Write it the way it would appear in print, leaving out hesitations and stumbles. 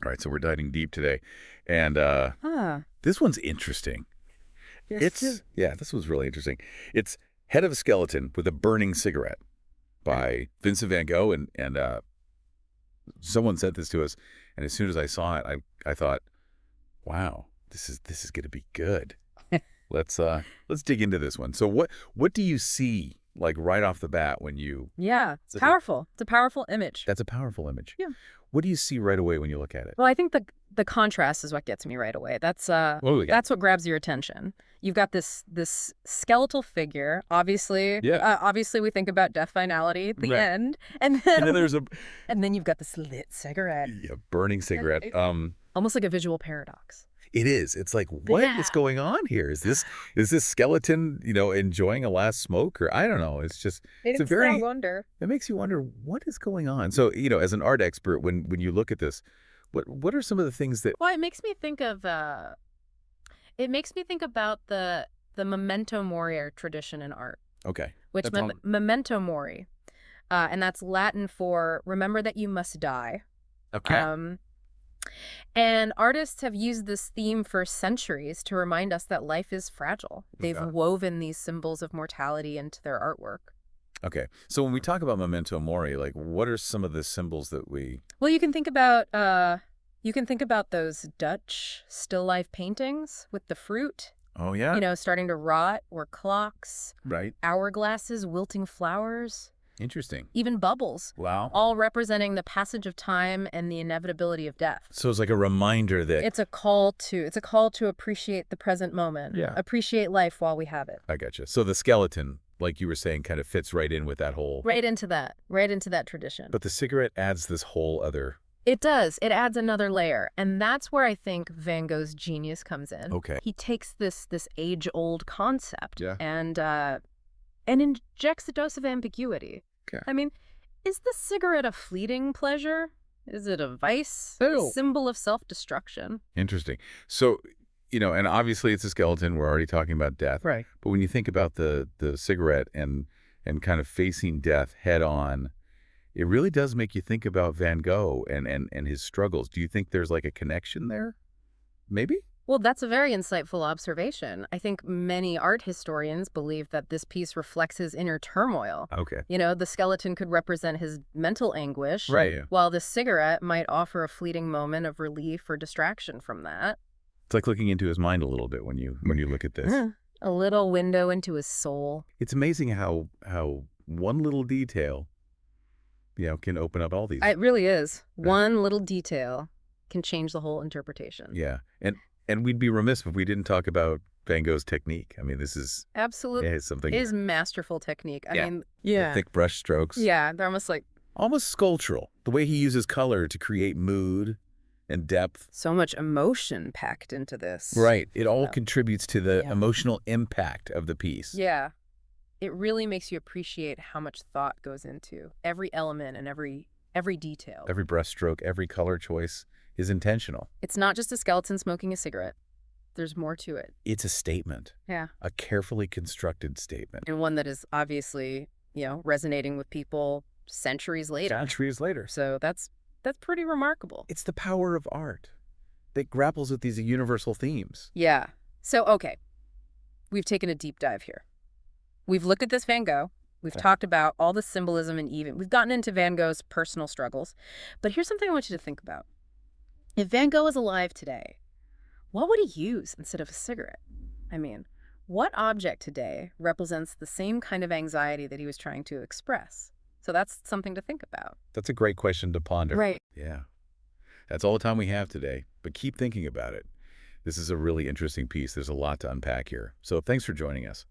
All right, so we're diving deep today. And Huh. this one's interesting. Yes. Yeah, this was really interesting. It's Head of a Skeleton with a Burning Cigarette by Vincent van Gogh. And someone sent this to us. And as soon as I saw it, I thought, wow, this is going to be good. Let's dig into this one. So what do you see like right off the bat when you Yeah, it's look at- powerful. It's a powerful image. That's a powerful image. Yeah. What do you see right away when you look at it? Well, I think the contrast is what gets me right away. That's What do we got? that's what grabs your attention. You've got this skeletal figure. Obviously, Yeah. obviously we think about death finality at the Right. end, and And then then there's a and then you've got this lit cigarette, burning cigarette. almost like a visual paradox. It is. It's like, what is Yeah. going on here? Is this skeleton, enjoying a last smoke, or I don't know. It's just It's a very. I wonder. It makes you wonder what is going on. So, as an art expert, when you look at this, what are some of the things that? Well, it makes me think of about the memento mori tradition in art, Okay. which That's all- memento mori, and that's Latin for remember that you must die. Okay. And artists have used this theme for centuries to remind us that life is fragile. They've Yeah. woven these symbols of mortality into their artwork. Okay. So when we talk about memento mori, like, what are some of the symbols that we? Well, you can think about those Dutch still life paintings with the fruit, Oh yeah. starting to rot, or clocks, Right. hourglasses, wilting flowers, Interesting. even bubbles, Wow. all representing the passage of time and the inevitability of death. So it's like a reminder that. It's a call to appreciate the present moment. Yeah. Appreciate life while we have it. I gotcha. So the skeleton, like you were saying, kind of fits right in with that whole. Right into that tradition. But the cigarette adds this whole other. It does. It adds another layer. And that's where I think Van Gogh's genius comes in. Okay. He takes this age-old concept Yeah. and injects a dose of ambiguity. Okay. I mean, is the cigarette a fleeting pleasure? Is it a vice? Ew. A symbol of self-destruction? Interesting. So, and obviously it's a skeleton. We're already talking about death. Right. But when you think about the cigarette and kind of facing death head on, it really does make you think about Van Gogh and his struggles. Do you think there's like a connection there? Maybe? Well, that's a very insightful observation. I think many art historians believe that this piece reflects his inner turmoil. Okay. The skeleton could represent his mental anguish, Right. while the cigarette might offer a fleeting moment of relief or distraction from that. It's like looking into his mind a little bit when you look at this. A little window into his soul. It's amazing how one little detail, can open up all these. It really is. One little detail can change the whole interpretation. Yeah. And we'd be remiss if we didn't talk about Van Gogh's technique. I mean, this is Absolutely. it's something. His masterful technique. I Yeah. mean, the thick brush strokes. Yeah, they're almost like Almost sculptural. The way he uses color to create mood and depth. so much emotion packed into this. Right. It all Yeah. contributes to the Yeah. emotional impact of the piece. Yeah. It really makes you appreciate how much thought goes into every element and every detail. Every brush stroke, every color choice is intentional. It's not just a skeleton smoking a cigarette. There's more to it. It's a statement, Yeah. a carefully constructed statement. And one that is obviously, resonating with people centuries later. Centuries later. So that's pretty remarkable. It's the power of art that grapples with these universal themes. Yeah. So, okay. We've taken a deep dive here. We've looked at this Van Gogh. We've talked about all the symbolism and we've gotten into Van Gogh's personal struggles. But here's something I want you to think about. If Van Gogh was alive today, what would he use instead of a cigarette? I mean, what object today represents the same kind of anxiety that he was trying to express? So that's something to think about. That's a great question to ponder. Right. Yeah. That's all the time we have today, but keep thinking about it. This is a really interesting piece. There's a lot to unpack here. So thanks for joining us.